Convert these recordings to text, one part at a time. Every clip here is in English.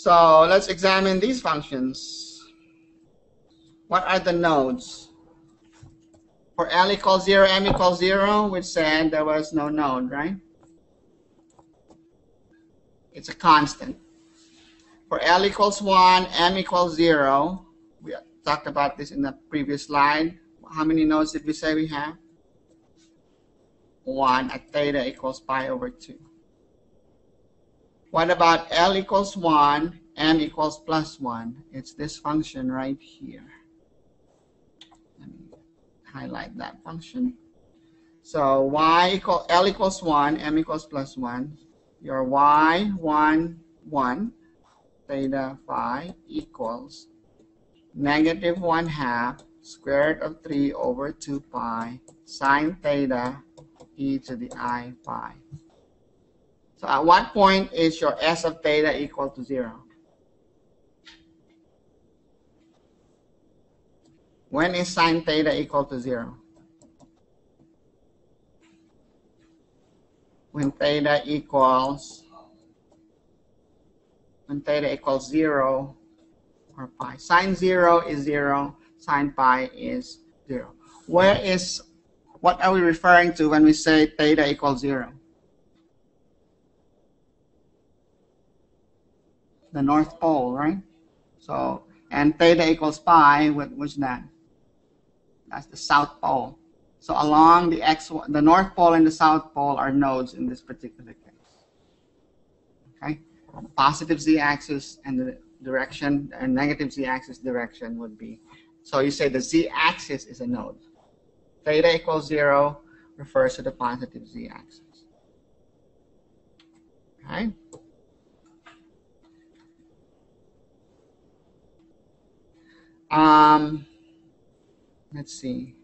So let's examine these functions. What are the nodes? For L equals 0, M equals 0, we said there was no node, right? It's a constant. For L equals 1, M equals 0, we talked about this in the previous slide. How many nodes did we say we have? 1 at theta equals pi over 2. What about L equals 1, M equals plus 1? It's this function right here. Let me highlight that function. So L equals 1, M equals plus 1. Your Y, 1, 1, theta phi equals negative 1/2 square root of 3 over 2 pi sine theta e to the I phi. So at what point is your S of theta equal to 0? When is sine theta equal to 0? When theta equals 0 or pi. Sine 0 is 0, sine pi is 0. What are we referring to when we say theta equals 0? The North Pole, right? So, and theta equals pi, what's that? That's the South Pole. So along the North Pole and the South Pole are nodes in this particular case. Okay? Positive z-axis and the direction, and negative z-axis direction would be. So you say the z-axis is a node. Theta equals 0 refers to the positive z-axis. Okay? Let's see.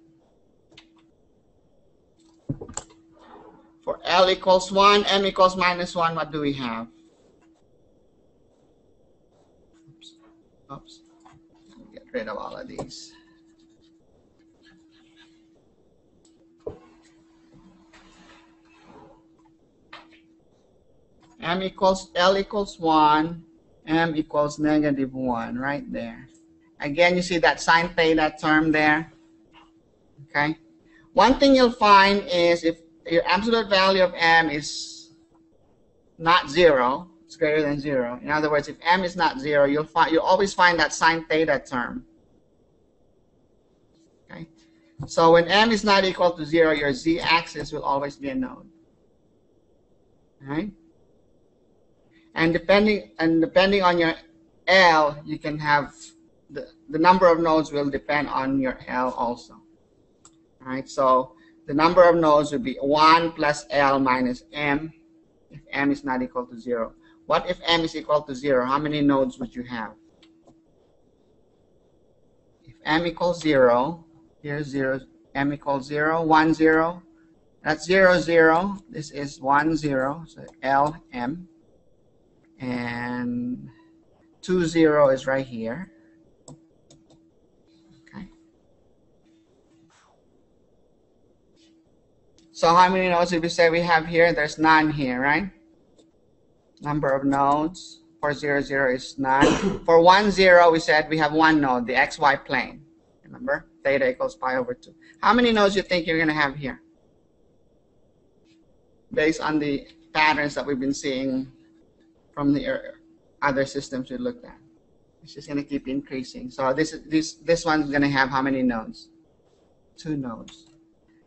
For L equals 1, M equals minus 1, what do we have? Oops. Let me get rid of all of these. L equals 1, M equals negative 1, right there. Again, you see that sine theta term there. Okay. One thing you'll find is if your absolute value of M is not 0, it's greater than 0. In other words, if M is not 0, you'll always find that sine theta term. Okay. So when M is not equal to 0, your z-axis will always be a node. Right? And depending on your L, you can have the number of nodes will depend on your L also. All right, so the number of nodes would be 1 plus L minus M if M is not equal to 0. What if M is equal to 0? How many nodes would you have? If M equals 0, here's 0, M equals 0, 1, 0. That's 0, 0. This is 1, 0, so L, M. And 2, 0 is right here. So how many nodes did we say we have here? There's none here, right? Number of nodes for 0, 0 is none. For 1, 0, we said we have one node, the xy plane. Remember? Theta equals pi over 2. How many nodes do you think you're going to have here? Based on the patterns that we've been seeing from the other systems we looked at. It's just going to keep increasing. So this one's going to have how many nodes? 2 nodes.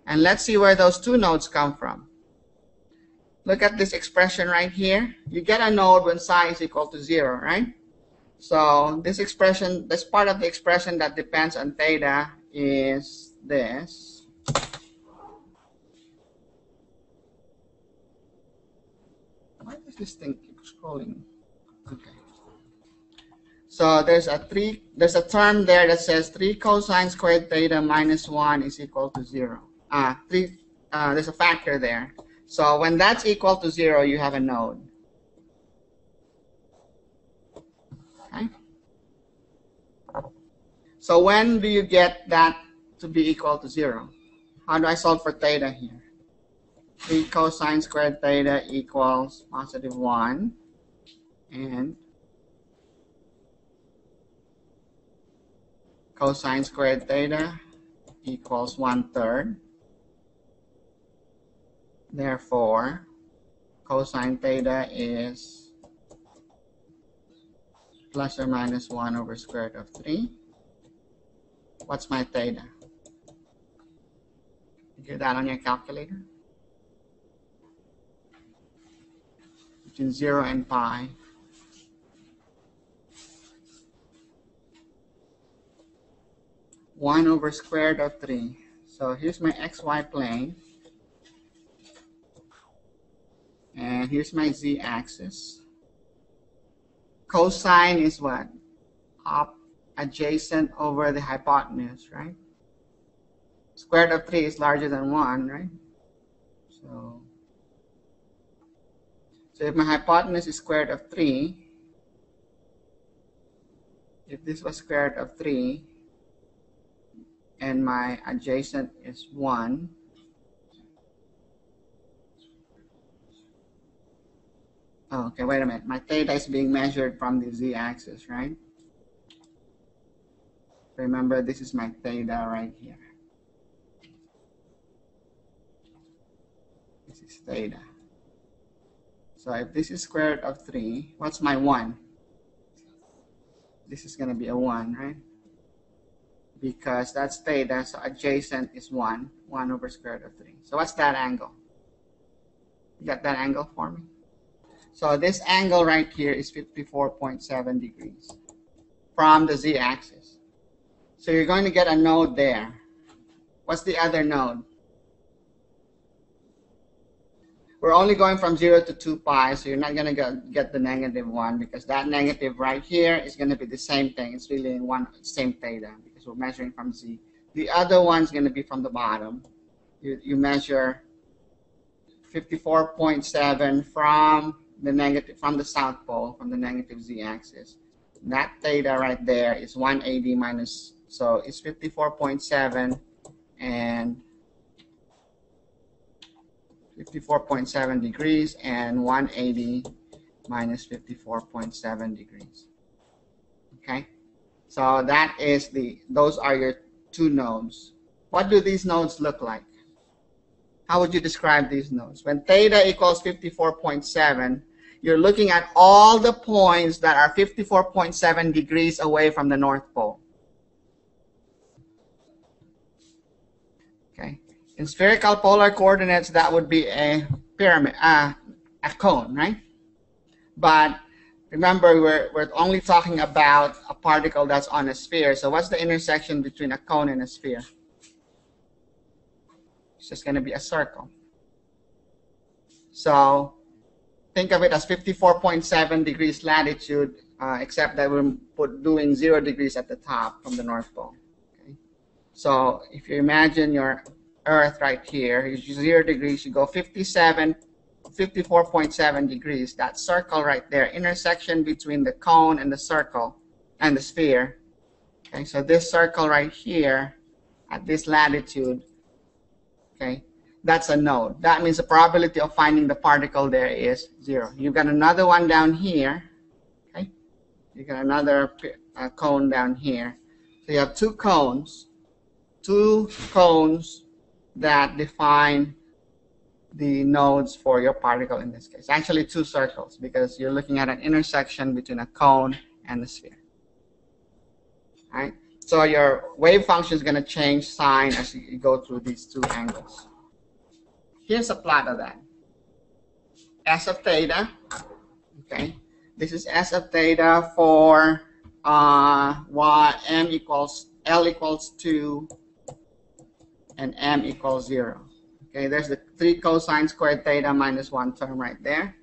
And let's see where those 2 nodes come from. Look at this expression right here. You get a node when psi is equal to 0, right? So this expression, this part of the expression that depends on theta is this. Why does this thing keep scrolling? Okay. So there's a term there that says 3 cosine squared theta minus 1 is equal to 0. There's a factor there. So when that's equal to 0, you have a node. Okay. So when do you get that to be equal to 0? How do I solve for theta here? 3 cosine squared theta equals positive 1 and cosine squared theta equals 1/3. Therefore, cosine theta is plus or minus 1 over square root of 3. What's my theta? You do that on your calculator? Between 0 and pi. One over square root of 3. So here's my xy plane. And here's my z-axis. Cosine is what? Up adjacent over the hypotenuse, right? Square root of 3 is larger than 1, right? So if my hypotenuse is square root of 3, if this was square root of 3, and my adjacent is 1, oh, okay, wait a minute. My theta is being measured from the z-axis, right? Remember, this is my theta right here. This is theta. So if this is square root of 3, what's my 1? This is going to be a 1, right? Because that's theta, so adjacent is 1 over square root of 3. So what's that angle? You got that angle for me? So this angle right here is 54.7 degrees from the z-axis. So you're going to get a node there. What's the other node? We're only going from 0 to 2 pi, so you're not going to get the -1 because that negative right here is going to be the same thing. It's really same theta because we're measuring from z. The other one's going to be from the bottom. You measure 54.7 from the south pole, from the negative z-axis. That theta right there is 180 minus, so it's 54.7 and 54.7 degrees and 180 minus 54.7 degrees. Okay, so that is those are your two nodes. What do these nodes look like? How would you describe these nodes? When theta equals 54.7, you're looking at all the points that are 54.7 degrees away from the North Pole. Okay. In spherical polar coordinates, that would be a pyramid, a cone, right? But remember, we're only talking about a particle that's on a sphere. So what's the intersection between a cone and a sphere? It's just going to be a circle. So think of it as 54.7 degrees latitude, except that we're doing 0 degrees at the top from the North Pole. Okay? So if you imagine your Earth right here, is 0 degrees, you go 54.7 degrees. That circle right there, intersection between the cone and the circle and the sphere. Okay, so this circle right here at this latitude, okay, that's a node. That means the probability of finding the particle there is 0. You've got another one down here. Okay, you got another cone down here. So you have two cones that define the nodes for your particle in this case. Actually, two circles because you're looking at an intersection between a cone and the sphere. All right. So your wave function is going to change sign as you go through these two angles. Here's a plot of that. S of theta, okay. This is S of theta for L equals 2 and M equals 0. Okay, there's the 3 cosine squared theta minus 1 term right there.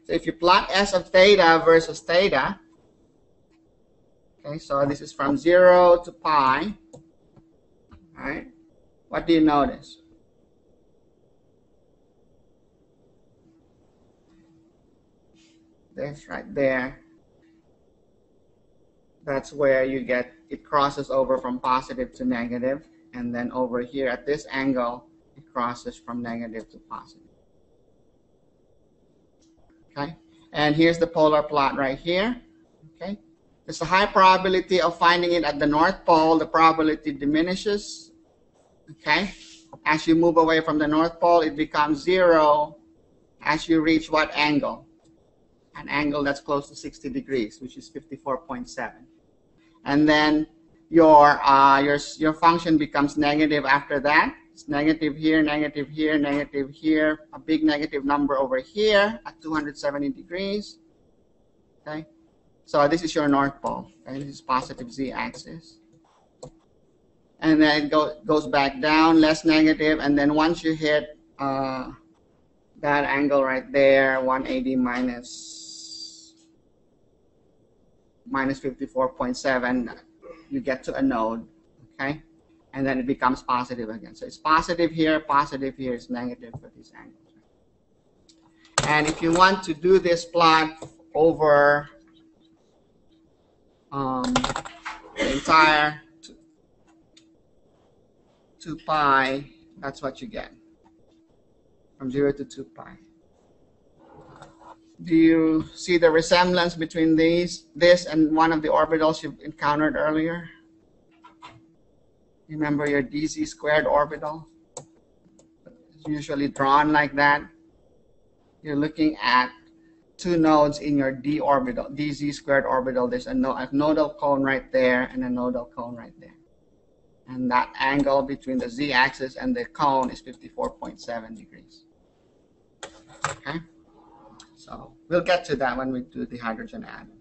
So if you plot S of theta versus theta, okay, so this is from 0 to pi, all right, what do you notice? This right there, that's where you get, it crosses over from positive to negative, and then over here at this angle, it crosses from negative to positive. Okay, and here's the polar plot right here. Okay, there's a high probability of finding it at the North Pole. The probability diminishes. Okay? As you move away from the North Pole, it becomes 0 as you reach what angle? An angle that's close to 60 degrees, which is 54.7. And then your function becomes negative after that. It's negative here, negative here, negative here, a big negative number over here at 270 degrees. Okay? So this is your North Pole. Okay? This is positive z-axis. And then it goes back down, less negative, and then once you hit that angle right there, 180 minus 54.7, you get to a node, okay? And then it becomes positive again. So it's positive here, it's negative for these angles. And if you want to do this plot over the entire 2 pi, that's what you get, from 0 to 2 pi. Do you see the resemblance between this and one of the orbitals you've encountered earlier? Remember your dz squared orbital? It's usually drawn like that. You're looking at 2 nodes in your d orbital, dz squared orbital. There's a nodal cone right there and a nodal cone right there. And that angle between the z-axis and the cone is 54.7 degrees. Okay? So we'll get to that when we do the hydrogen atom.